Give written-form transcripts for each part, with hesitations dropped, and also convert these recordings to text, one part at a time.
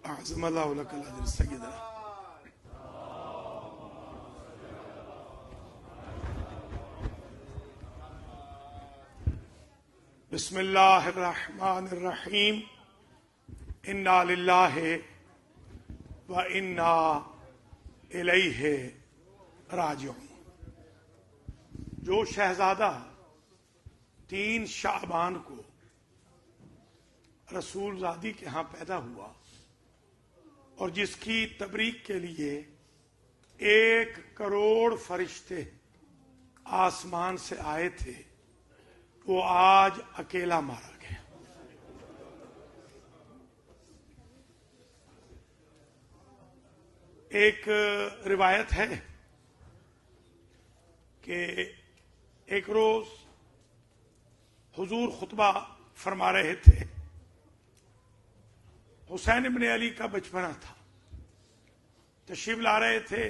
اعظم اللہ لک الاجر سیدنا. بسم اللہ الرحمن الرحیم. انا للہ و انا الیہ راجعون. جو شہزادہ 3 شعبان کو رسول زادی کے ہاں پیدا ہوا اور جس کی تبریک کے لیے 1 کروڑ فرشتے آسمان سے آئے تھے، وہ آج اکیلا مارا گیا. ایک روایت ہے کہ ایک روز حضور خطبہ فرما رہے تھے. حسین ابن علی کا بچپنا تھا. تشریف لا رہے تھے،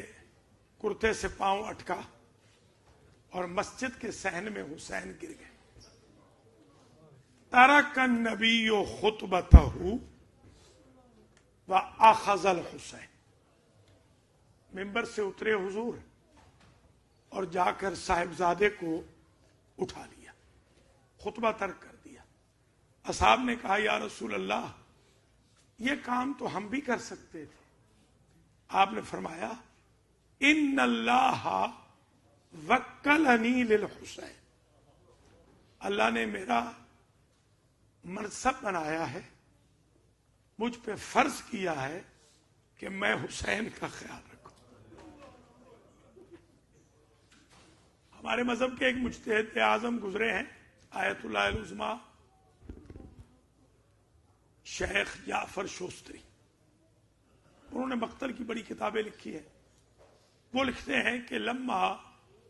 کرتے سے پاؤں اٹکا اور مسجد کے صحن میں حسین گر گئے. ترک النبی خطبتہ واخذ الحسین. ممبر سے اترے حضور اور جا کر صاحبزادے کو اٹھا لیا، خطبہ ترک کر دیا. اصحاب نے کہا یا رسول اللہ، یہ کام تو ہم بھی کر سکتے تھے. آپ نے فرمایا ان اللہ وکلنی للحسین. اللہ نے میرا منصب بنایا ہے، مجھ پہ فرض کیا ہے کہ میں حسین کا خیال رکھوں. ہمارے مذہب کے ایک مجتہد اعظم گزرے ہیں، آیت اللہ العظمی شیخ جعفر شوستری. انہوں نے مقتل کی بڑی کتابیں لکھی ہیں. وہ لکھتے ہیں کہ لما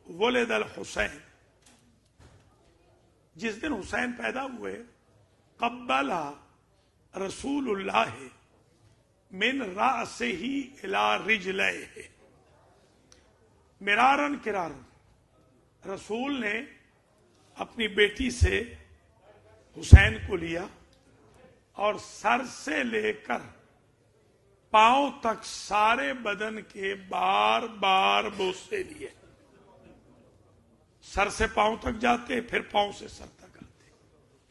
ولد الحسین، جس دن حسین پیدا ہوئے، قبل رسول اللہ من رأسہ الی رجلہ مرارا کرارا. رسول نے اپنی بیٹی سے حسین کو لیا اور سر سے لے کر پاؤں تک سارے بدن کے بار بار بوسے لیے. سر سے پاؤں تک جاتے، پھر پاؤں سے سر تک آتے،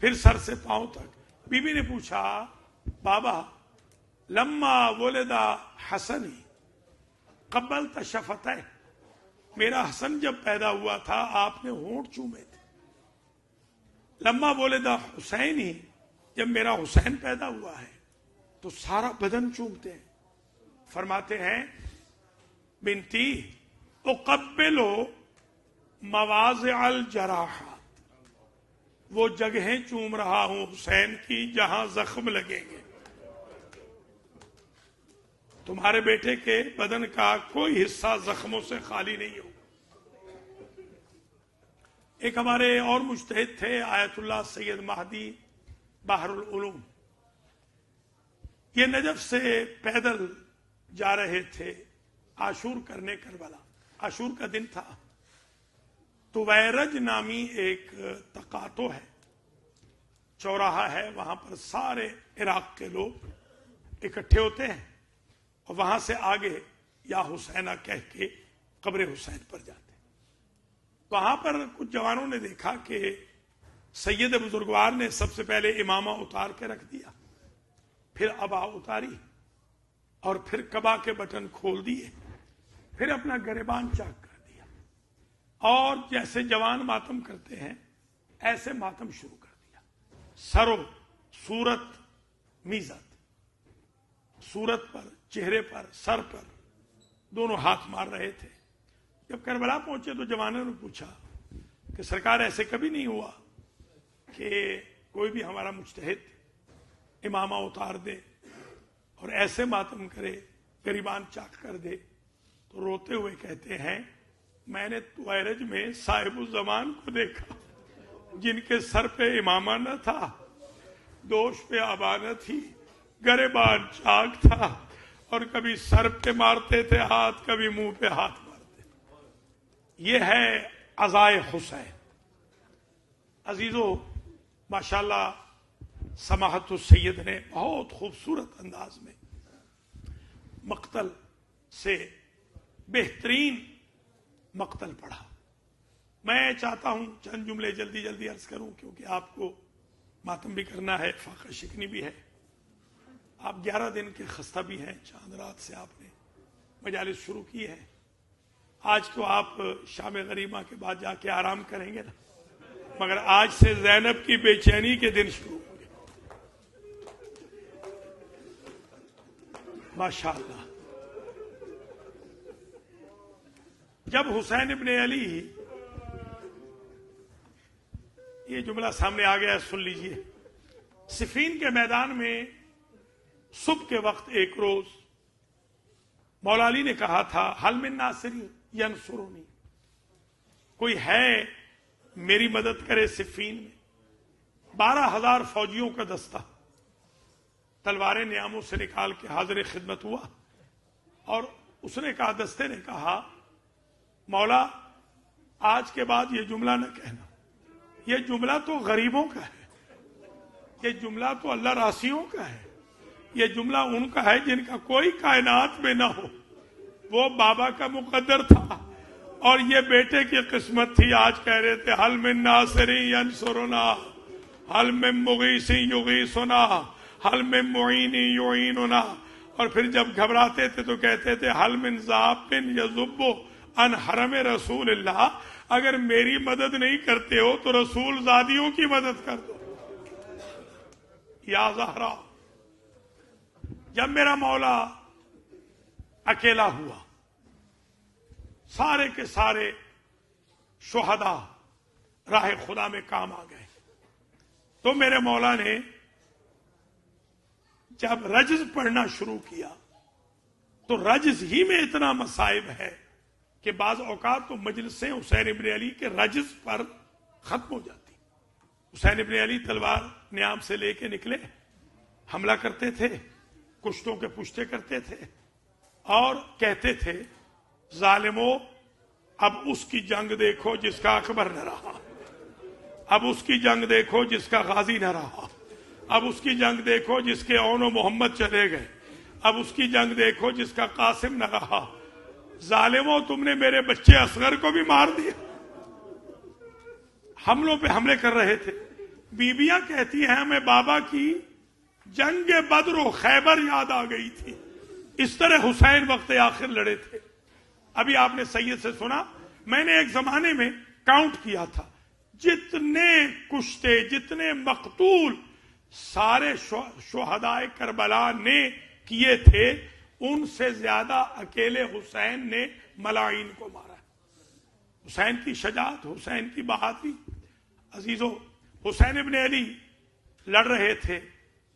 پھر سر سے پاؤں تک. بی بی نے پوچھا بابا لما ولدا حسنی قبلت شفتہ، میرا حسن جب پیدا ہوا تھا آپ نے ہونٹ چومے تھے. لما ولدا حسینی، جب میرا حسین پیدا ہوا ہے تو سارا بدن چومتے ہیں. فرماتے ہیں بنتی اقبلو مواضع الجراحات، وہ جگہیں چوم رہا ہوں حسین کی جہاں زخم لگیں گے. تمہارے بیٹے کے بدن کا کوئی حصہ زخموں سے خالی نہیں ہو. ایک ہمارے اور مجتہد تھے آیت اللہ سید مہدی بحر العلوم. یہ نجف سے پیدل جا رہے تھے عاشور کرنے کربلا. عاشور کا دن تھا. تویرج نامی ایک تقاطع ہے، چوراہا ہے، وہاں پر سارے عراق کے لوگ اکٹھے ہوتے ہیں اور وہاں سے آگے یا حسینہ کہہ کے قبر حسین پر جاتے ہیں. وہاں پر کچھ جوانوں نے دیکھا کہ سید بزرگوار نے سب سے پہلے امامہ اتار کے رکھ دیا، پھر ابا اتاری اور پھر قبا کے بٹن کھول دیے، پھر اپنا گریبان چاک کر دیا اور جیسے جوان ماتم کرتے ہیں ایسے ماتم شروع کر دیا. سرو صورت میزت، صورت پر، چہرے پر، سر پر دونوں ہاتھ مار رہے تھے. جب کربلا پہنچے تو جوانوں نے پوچھا کہ سرکار ایسے کبھی نہیں ہوا کہ کوئی بھی ہمارا مجتہد امامہ اتار دے اور ایسے ماتم کرے، گریبان چاک کر دے. تو روتے ہوئے کہتے ہیں میں نے تویرج میں صاحب الزمان کو دیکھا جن کے سر پہ امامہ نہ تھا، دوش پہ آبا نہ تھی، گریبان چاک تھا اور کبھی سر پہ مارتے تھے ہاتھ، کبھی منہ پہ ہاتھ مارتے. یہ ہے عزائے حسین. عزیزو، ماشاءاللہ سماحت السید نے بہت خوبصورت انداز میں مقتل سے بہترین مقتل پڑھا. میں چاہتا ہوں چند جملے جلدی جلدی عرض کروں، کیونکہ آپ کو ماتم بھی کرنا ہے، فاقہ شکنی بھی ہے. آپ 11 دن کے خستہ بھی ہیں، چاند رات سے آپ نے مجالس شروع کی ہے. آج تو آپ شام غریبہ کے بعد جا کے آرام کریں گے نا، مگر آج سے زینب کی بے چینی کے دن شروع ہوں گے. ماشاءاللہ. جب حسین ابن علی، یہ جملہ سامنے آ گیا، سن لیجئے. صفین کے میدان میں صبح کے وقت ایک روز مولا علی نے کہا تھا حل من ناصر ینصرنی، کوئی ہے میری مدد کرے. صفین میں 12,000 فوجیوں کا دستہ تلواریں نیاموں سے نکال کے حاضر خدمت ہوا، اور اس نے کہا، دستے نے کہا، مولا آج کے بعد یہ جملہ نہ کہنا، یہ جملہ تو غریبوں کا ہے، یہ جملہ تو اللہ راسیوں کا ہے، یہ جملہ ان کا ہے جن کا کوئی کائنات میں نہ ہو. وہ بابا کا مقدر تھا اور یہ بیٹے کی قسمت تھی. آج کہہ رہے تھے حل من ناصر ینصرنا، حل من مغیث یغیثنا، حل من معین یعیننا. اور پھر جب گھبراتے تھے تو کہتے تھے حل من ذاب یذب عن حرم رسول اللہ، اگر میری مدد نہیں کرتے ہو تو رسول زادیوں کی مدد کر دو. یا زہرا، جب میرا مولا اکیلا ہوا، سارے کے سارے شہداء راہ خدا میں کام آ گئے، تو میرے مولا نے جب رجز پڑھنا شروع کیا تو رجز ہی میں اتنا مصائب ہے کہ بعض اوقات تو مجلسیں حسین ابن علی کے رجز پر ختم ہو جاتی. حسین ابن علی تلوار نیام سے لے کے نکلے، حملہ کرتے تھے، کشتوں کے پشتے کرتے تھے، اور کہتے تھے ظالموں اب اس کی جنگ دیکھو جس کا اکبر نہ رہا، اب اس کی جنگ دیکھو جس کا غازی نہ رہا، اب اس کی جنگ دیکھو جس کے اون و محمد چلے گئے، اب اس کی جنگ دیکھو جس کا قاسم نہ رہا. ظالموں تم نے میرے بچے اصغر کو بھی مار دیا. حملوں پہ حملے کر رہے تھے. بیبیاں کہتی ہیں ہمیں بابا کی جنگ بدر و خیبر یاد آ گئی تھی. اس طرح حسین وقت آخر لڑے تھے. ابھی آپ نے سید سے سنا، میں نے ایک زمانے میں کاؤنٹ کیا تھا، جتنے کشتے، جتنے مقتول سارے شہداء کربلا نے کیے تھے، ان سے زیادہ اکیلے حسین نے ملائین کو مارا. حسین کی شجاعت، حسین کی بہادری. عزیزو، حسین ابن علی لڑ رہے تھے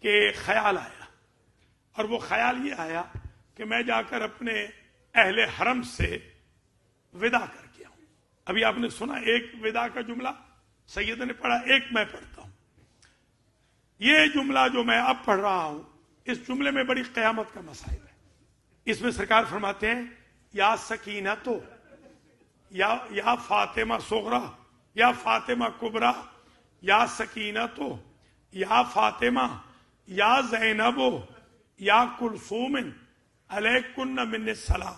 کہ خیال آیا، اور وہ خیال یہ آیا کہ میں جا کر اپنے اہل حرم سے ودا کر کے آؤں. ابھی آپ نے سنا ایک ودا کا جملہ سید نے پڑھا، ایک میں پڑھتا ہوں. یہ جملہ جو میں اب پڑھ رہا ہوں، اس جملے میں بڑی قیامت کا مصائب ہے. اس میں سرکار فرماتے ہیں یا سکینہ تو، یا فاطمہ صغرا، یا فاطمہ کبرا، یا سکینہ تو، یا فاطمہ، یا زینب، یا کلثوم، علیکن من السلام.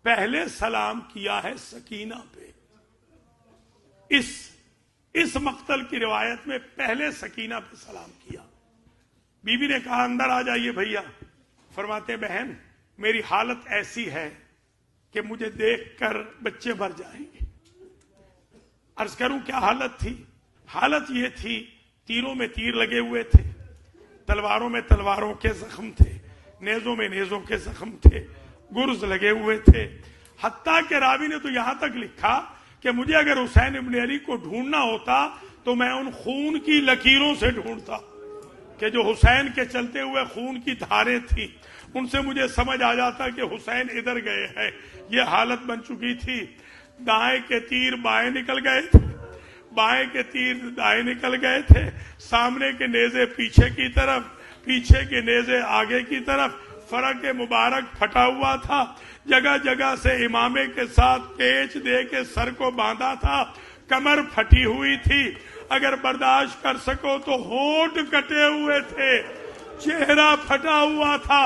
پہلے سلام کیا ہے سکینہ پہ. اس مقتل کی روایت میں پہلے سکینہ پہ سلام کیا. بی بی نے کہا اندر آ جائیے بھیا. فرماتے بہن میری حالت ایسی ہے کہ مجھے دیکھ کر بچے مر جائیں گے. عرض کروں کیا حالت تھی؟ حالت یہ تھی، تیروں میں تیر لگے ہوئے تھے، تلواروں میں تلواروں کے زخم تھے، نیزوں میں نیزوں کے زخم تھے، گرز لگے ہوئے تھے. حتیٰ کہ راوی نے تو یہاں تک لکھا کہ مجھے اگر حسین ابن علی کو ڈھونڈنا ہوتا تو میں ان خون کی لکیروں سے ڈھونڈتا، کہ جو حسین کے چلتے ہوئے خون کی دھاریں تھیں، ان سے مجھے سمجھ آ جاتا کہ حسین ادھر گئے ہیں. یہ حالت بن چکی تھی. دائیں کے تیر بائیں نکل گئے تھے، بائیں کے تیر دائیں نکل گئے تھے، سامنے کے نیزے پیچھے کی طرف، پیچھے کے نیزے آگے کی طرف. فرق مبارک پھٹا ہوا تھا، جگہ جگہ سے امامے کے ساتھ پیچ دے کے سر کو باندھا تھا. کمر پھٹی ہوئی تھی، اگر برداشت کر سکو تو ہونٹ کٹے ہوئے تھے، چہرہ پھٹا ہوا تھا،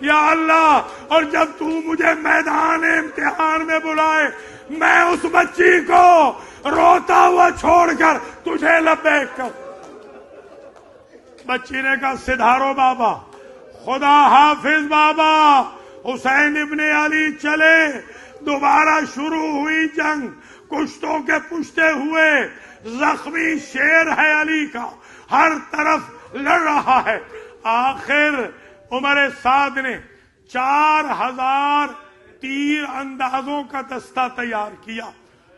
یا اللہ، اور جب تو مجھے میدان امتحان میں بلائے میں اس بچی کو روتا ہوا چھوڑ کر تجھے لبیک کر. بچی نے کہا سدھارو بابا، خدا حافظ بابا. حسین ابن علی چلے، دوبارہ شروع ہوئی جنگ. کشتوں کے پشتے ہوئے، زخمی شیر ہے علی کا، ہر طرف لڑ رہا ہے. آخر عمر سعد نے 4000 تیر اندازوں کا دستہ تیار کیا.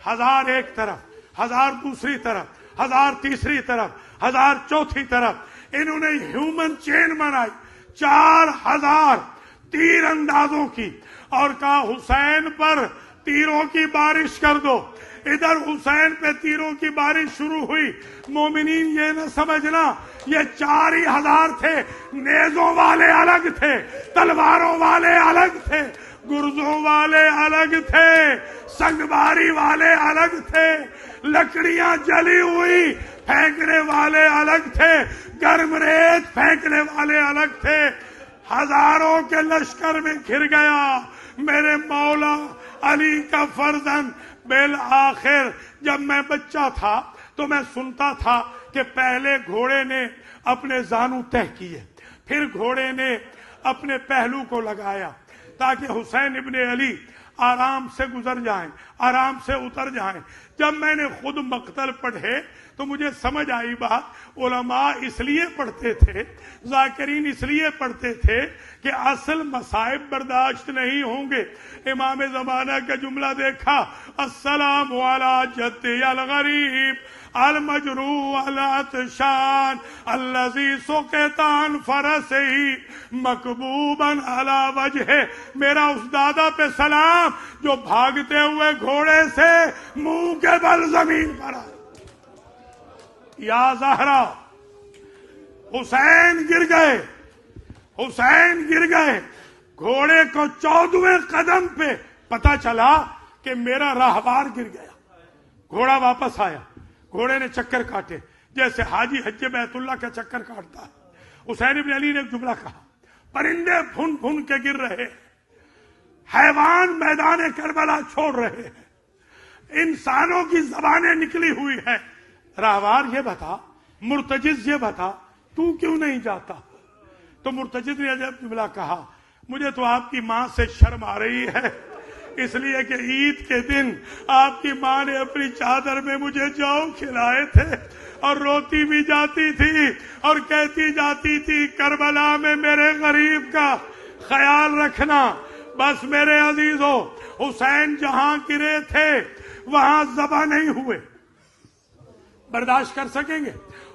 1000 ایک طرف، 1000 دوسری طرف، 1000 تیسری طرف، 1000 چوتھی طرف. انہوں نے ہیومن چین بنائی 4000 تیر اندازوں کی، اور کہا حسین پر تیروں کی بارش کر دو. ادھر حسین پہ تیروں کی بارش شروع ہوئی. مومنین یہ نہ سمجھنا یہ 4000 تھے، نیزوں والے الگ تھے، تلواروں والے الگ تھے، گرزوں والے الگ تھے، سنگباری والے الگ تھے، لکڑیاں جلی ہوئی پھینکنے والے الگ تھے، گرم ریت پھینکنے والے الگ تھے. ہزاروں کے لشکر میں گھر گیا میرے مولا علی کا فرزند. بالآخر جب میں بچہ تھا تو میں سنتا تھا کہ پہلے گھوڑے نے اپنے زانو تہ کیے، پھر گھوڑے نے اپنے پہلو کو لگایا تاکہ حسین ابن علی آرام سے گزر جائیں، آرام سے اتر جائیں. جب میں نے خود مقتل پڑھے تو مجھے سمجھ آئی بات. علماء اس لیے پڑھتے تھے، ذاکرین اس لیے پڑھتے تھے کہ اصل مصائب برداشت نہیں ہوں گے. امام زمانہ کا جملہ دیکھا، السلام علی جدی الغریب المجروح العطشان الذی سقطان فرسہی مکبوبا علی وجہ. میرا اس دادا پہ سلام جو بھاگتے ہوئے گھوڑے سے منہ کے بل زمین پر آئے. یا زہرا، حسین گر گئے، حسین گر گئے. گھوڑے کو 14ویں قدم پہ پتا چلا کہ میرا راہبار گر گیا. گھوڑا واپس آیا، گھوڑے نے چکر کاٹے جیسے حاجی حج بیت اللہ کا چکر کاٹتا ہے. حسین ابن علی نے ایک جملہ کہا، پرندے بھن بھن کے گر رہے ہیں، حیوان میدان کربلا چھوڑ رہے ہیں، انسانوں کی زبانیں نکلی ہوئی ہیں. راہوار یہ بتا، مرتجز یہ بتا، تو کیوں نہیں جاتا؟ تو مرتجز نے عجب جملہ کہا، مجھے تو آپ کی ماں سے شرم آ رہی ہے، اس لیے کہ عید کے دن آپ کی ماں نے اپنی چادر میں مجھے جو کھلائے تھے، اور روتی بھی جاتی تھی اور کہتی جاتی تھی کربلا میں میرے غریب کا خیال رکھنا. بس میرے عزیزو، حسین جہاں گرے تھے وہاں ذبح نہیں ہوئے، برداشت کر سکیں گے؟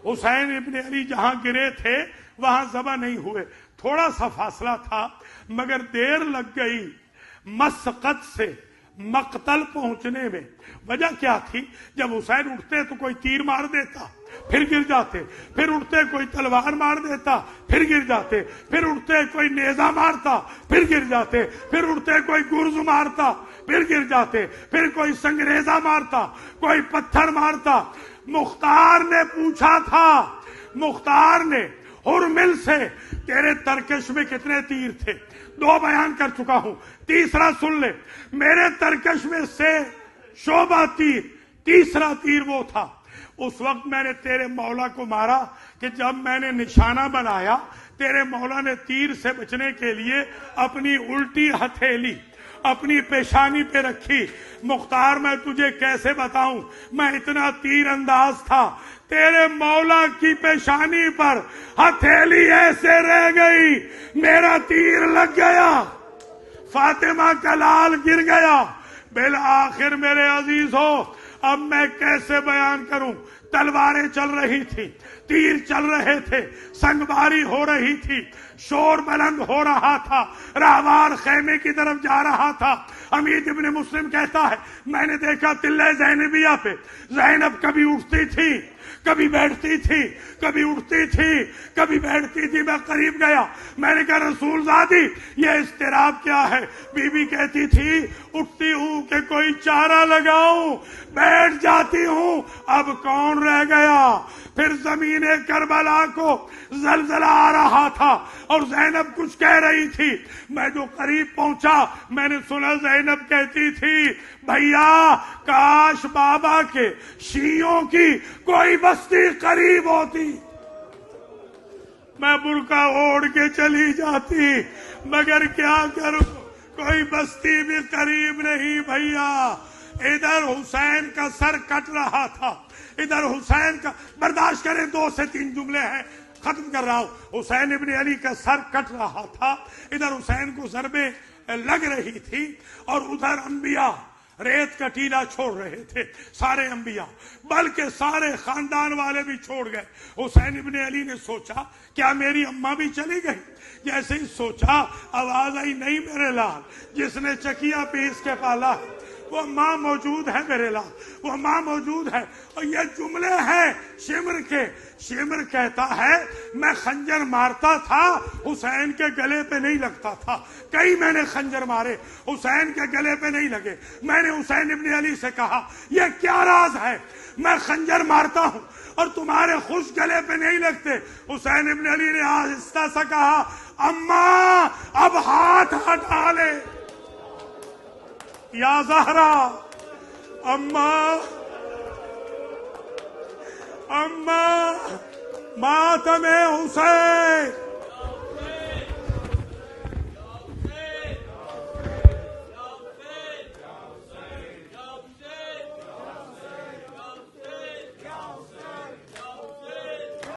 حسین ابن علی جہاں گرے تھے وہاں ذبح نہیں ہوئے. تھوڑا سا فاصلہ تھا مگر دیر لگ گئی مسقط سے مقتل پہنچنے میں. وجہ کیا تھی؟ جب حسین اٹھتے تو کوئی تیر مار دیتا، پھر گر جاتے، پھر اٹھتے کوئی تلوار مار دیتا، پھر گر جاتے، پھر اٹھتے کوئی نیزہ مارتا، پھر گر جاتے، پھر اٹھتے کوئی گرز مارتا، پھر گر جاتے، پھر کوئی سنگریزہ مارتا، کوئی پتھر مارتا. مختار نے پوچھا تھا، مختار نے ہرمل سے، تیرے ترکش میں کتنے تیر تھے؟ 2 بیان کر چکا ہوں، تیسرا سن لے. میرے ترکش میں سے شعبہ تیر، تیسرا تیر وہ تھا. اس وقت میں نے تیرے مولا کو مارا کہ جب میں نے نشانہ بنایا تیرے مولا نے تیر سے بچنے کے لیے اپنی الٹی ہتھیلی اپنی پیشانی پہ رکھی. مختار میں تجھے کیسے بتاؤں، میں اتنا تیر انداز تھا، تیرے مولا کی پیشانی پر ہتھیلی ایسے رہ گئی، میرا تیر لگ گیا، فاطمہ کا لال گر گیا. بالآخر میرے عزیز ہو، اب میں کیسے بیان کروں؟ تلواریں چل رہی تھی، تیر چل رہے تھے، سنگباری ہو رہی تھی، شور بلند ہو رہا تھا، راہوار خیمے کی طرف جا رہا تھا. حمید ابن مسلم کہتا ہے میں نے دیکھا تلے زینبیہ پہ زینب کبھی اٹھتی تھی، کبھی بیٹھتی تھی، کبھی اٹھتی تھی، کبھی بیٹھتی تھی. میں قریب گیا، میں نے کہا رسول زادی یہ اضطراب کیا ہے؟ بی بی کہتی تھی اٹھتی ہوں کہ کوئی چارہ لگاؤں، بیٹھ جاتی ہوں اب کون دور رہ گیا. پھر زمین کربلا کو زلزلہ آ رہا تھا اور زینب کچھ کہہ رہی تھی. میں جو قریب پہنچا میں نے سنا زینب کہتی تھی بھیا کاش بابا کے شیعوں کی کوئی بستی قریب ہوتی, میں برقع اوڑھ کے چلی جاتی, مگر کیا کروں کوئی بستی بھی قریب نہیں بھیا. ادھر حسین کا سر کٹ رہا تھا, ادھر حسین کا, برداشت کریں 2 سے 3 جملے ہیں ختم کر رہا ہوں. حسین ابن علی کا سر کٹ رہا تھا, ادھر حسین کو ضربیں لگ رہی تھی, اور ادھر انبیاء ریت کا ٹیلا چھوڑ رہے تھے, سارے انبیاء بلکہ سارے خاندان والے بھی چھوڑ گئے. حسین ابن علی نے سوچا کیا میری اماں بھی چلی گئی؟ جیسے ہی سوچا آواز آئی نہیں میرے لال, جس نے چکیا پیس کے پالا وہ ماں موجود ہے میرے لال, وہ ماں موجود ہے. اور یہ جملے ہیں شمر کے. شمر کہتا ہے میں خنجر مارتا تھا حسین کے گلے پہ نہیں لگتا تھا, کئی میں نے خنجر مارے حسین کے گلے پہ نہیں لگے. میں نے حسین ابن علی سے کہا یہ کیا راز ہے, میں خنجر مارتا ہوں اور تمہارے خوش گلے پہ نہیں لگتے. حسین ابن علی نے آہستہ سا کہا اماں اب ہاتھ ہٹا لے یا زہرا, اماں اماں ماتم حسین